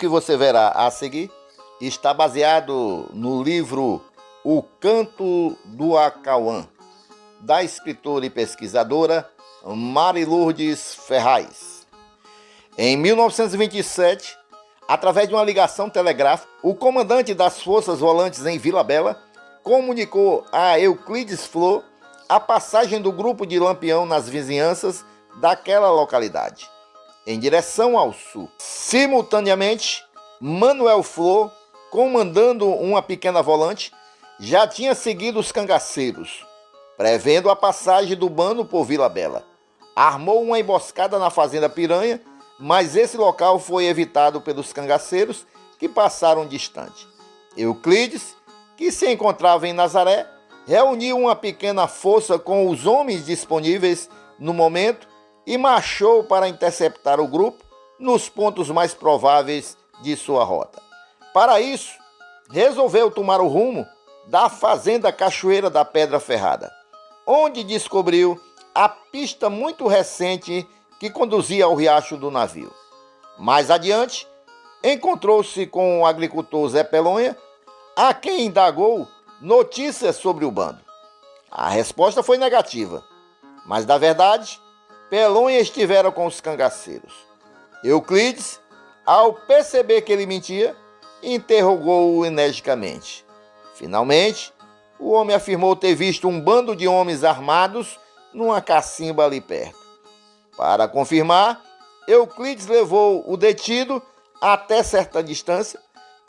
que você verá a seguir está baseado no livro O Canto do Acauã, da escritora e pesquisadora Marilurdes Ferraz. Em 1927, através de uma ligação telegráfica, o comandante das Forças Volantes em Vila Bela comunicou a Euclides Flor a passagem do grupo de Lampião nas vizinhanças daquela localidade, em direção ao sul. Simultaneamente, Manuel Flor, comandando uma pequena volante, já tinha seguido os cangaceiros, prevendo a passagem do bando por Vila Bela. Armou uma emboscada na Fazenda Piranha, mas esse local foi evitado pelos cangaceiros, que passaram distante. Euclides, que se encontrava em Nazaré, reuniu uma pequena força com os homens disponíveis no momento e marchou para interceptar o grupo nos pontos mais prováveis de sua rota. Para isso, resolveu tomar o rumo da Fazenda Cachoeira da Pedra Ferrada, onde descobriu a pista muito recente que conduzia ao Riacho do Navio. Mais adiante, encontrou-se com o agricultor Zé Pelonha, a quem indagou notícias sobre o bando. A resposta foi negativa, mas, na verdade, Pelonha estivera com os cangaceiros. Euclides, ao perceber que ele mentia, interrogou-o energicamente. Finalmente, o homem afirmou ter visto um bando de homens armados numa cacimba ali perto. Para confirmar, Euclides levou o detido até certa distância,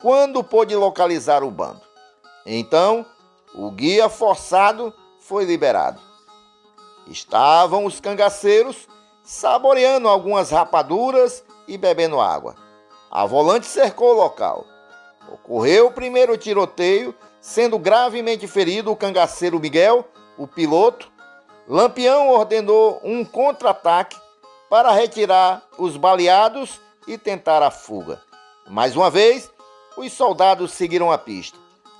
quando pôde localizar o bando. Então, o guia forçado foi liberado. Estavam os cangaceiros saboreando algumas rapaduras e bebendo água. A volante cercou o local. Ocorreu o primeiro tiroteio, sendo gravemente ferido o cangaceiro Miguel, o piloto. Lampião ordenou um contra-ataque para retirar os baleados e tentar a fuga. Mais uma vez, os soldados seguiram a pista,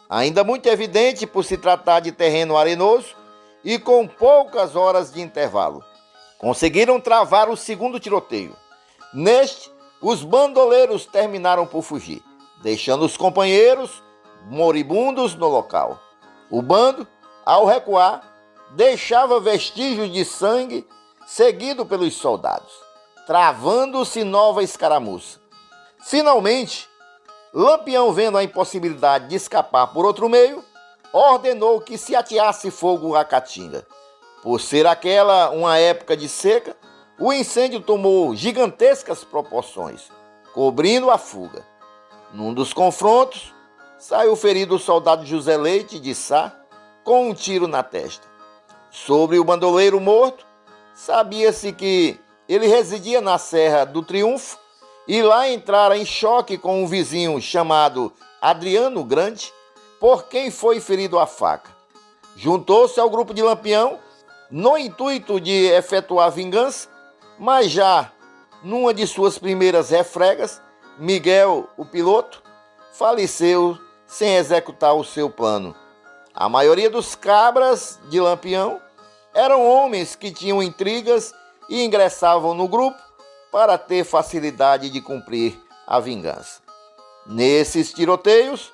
ainda muito evidente por se tratar de terreno arenoso e com poucas horas de intervalo. Conseguiram travar o segundo tiroteio. Neste, os bandoleiros terminaram por fugir, deixando os companheiros moribundos no local. O bando, ao recuar, deixava vestígios de sangue, seguido pelos soldados, travando-se nova escaramuça. Finalmente, Lampião, vendo a impossibilidade de escapar por outro meio, ordenou que se ateasse fogo à caatinga. Por ser aquela uma época de seca, o incêndio tomou gigantescas proporções, cobrindo a fuga. Num dos confrontos, saiu ferido o soldado José Leite de Sá, com um tiro na testa. Sobre o bandoleiro morto, sabia-se que ele residia na Serra do Triunfo e lá entrara em choque com um vizinho chamado Adriano Grande, por quem foi ferido a faca. Juntou-se ao grupo de Lampião no intuito de efetuar vingança, mas já numa de suas primeiras refregas, Miguel, o piloto, faleceu sem executar o seu plano. A maioria dos cabras de Lampião eram homens que tinham intrigas e ingressavam no grupo para ter facilidade de cumprir a vingança. Nesses tiroteios,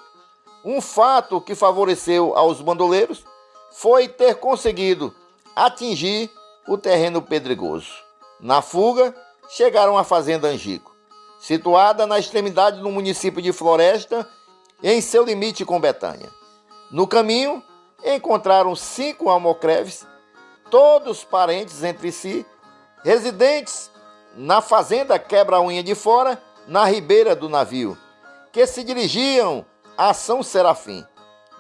um fato que favoreceu aos bandoleiros foi ter conseguido atingir o terreno pedregoso. Na fuga, chegaram à Fazenda Angico, situada na extremidade do município de Floresta, em seu limite com Betânia. No caminho, encontraram 5 almocreves, todos parentes entre si, residentes na Fazenda Quebra-Unha de Fora, na ribeira do navio, que se dirigiam a São Serafim,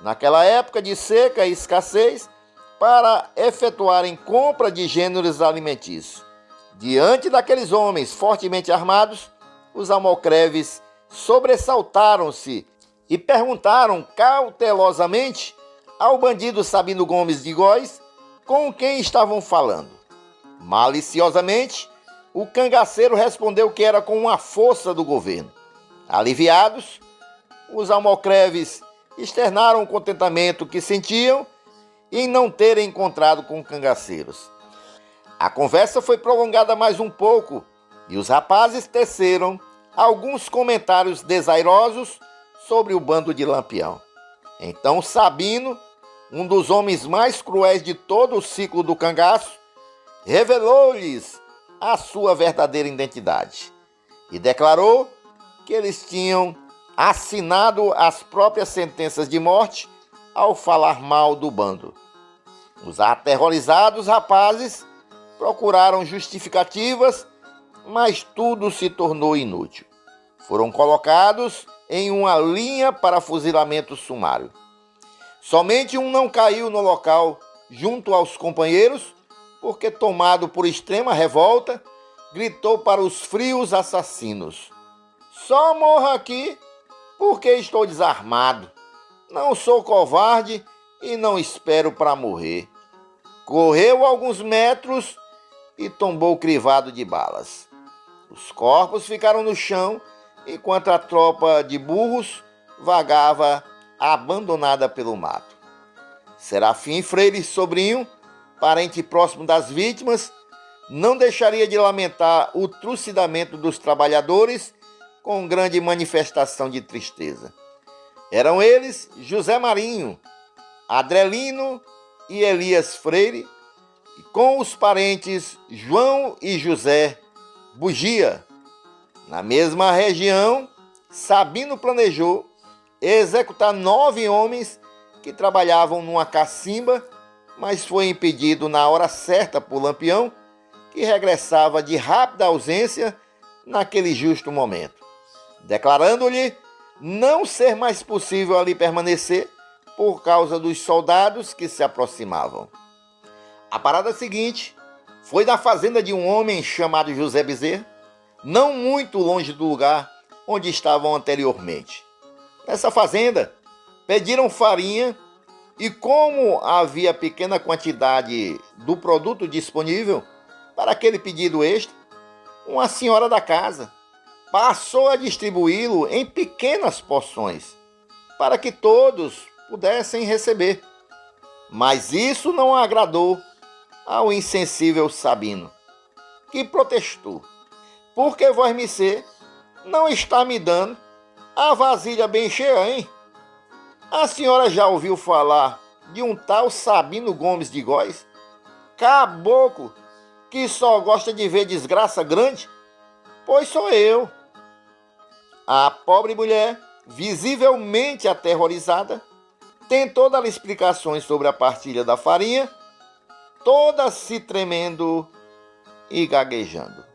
naquela época de seca e escassez, para efetuarem compra de gêneros alimentícios. Diante daqueles homens fortemente armados, os almocreves sobressaltaram-se e perguntaram cautelosamente ao bandido Sabino Gomes de Góes com quem estavam falando. Maliciosamente, o cangaceiro respondeu que era com uma força do governo. Aliviados, os almocreves externaram o contentamento que sentiam em não terem encontrado com cangaceiros. A conversa foi prolongada mais um pouco e os rapazes teceram alguns comentários desairosos sobre o bando de Lampião. Então Sabino, um dos homens mais cruéis de todo o ciclo do cangaço, revelou-lhes a sua verdadeira identidade e declarou que eles tinham assinado as próprias sentenças de morte ao falar mal do bando. Os aterrorizados rapazes procuraram justificativas, mas tudo se tornou inútil. Foram colocados em uma linha para fuzilamento sumário. Somente um não caiu no local junto aos companheiros, porque, tomado por extrema revolta, gritou para os frios assassinos: "Só morro aqui porque estou desarmado. Não sou covarde e não espero para morrer." Correu alguns metros e tombou crivado de balas. Os corpos ficaram no chão, enquanto a tropa de burros vagava abandonada pelo mato. Serafim Freire Sobrinho, parente próximo das vítimas, não deixaria de lamentar o trucidamento dos trabalhadores com grande manifestação de tristeza. Eram eles José Marinho, Adrelino e Elias Freire, e com os parentes João e José Bugia. Na mesma região, Sabino planejou executar 9 homens que trabalhavam numa cacimba, mas foi impedido na hora certa por Lampião, que regressava de rápida ausência naquele justo momento, declarando-lhe não ser mais possível ali permanecer por causa dos soldados que se aproximavam. A parada seguinte foi na fazenda de um homem chamado José Bezerra, não muito longe do lugar onde estavam anteriormente. Nessa fazenda, pediram farinha e, como havia pequena quantidade do produto disponível para aquele pedido extra, uma senhora da casa passou a distribuí-lo em pequenas porções para que todos pudessem receber. Mas isso não agradou ao insensível Sabino, que protestou: "Por que vosmecê não está me dando a vasilha bem cheia, hein? A senhora já ouviu falar de um tal Sabino Gomes de Góes? Caboclo que só gosta de ver desgraça grande? Pois sou eu." A pobre mulher, visivelmente aterrorizada, tentou dar explicações sobre a partilha da farinha, toda se tremendo e gaguejando.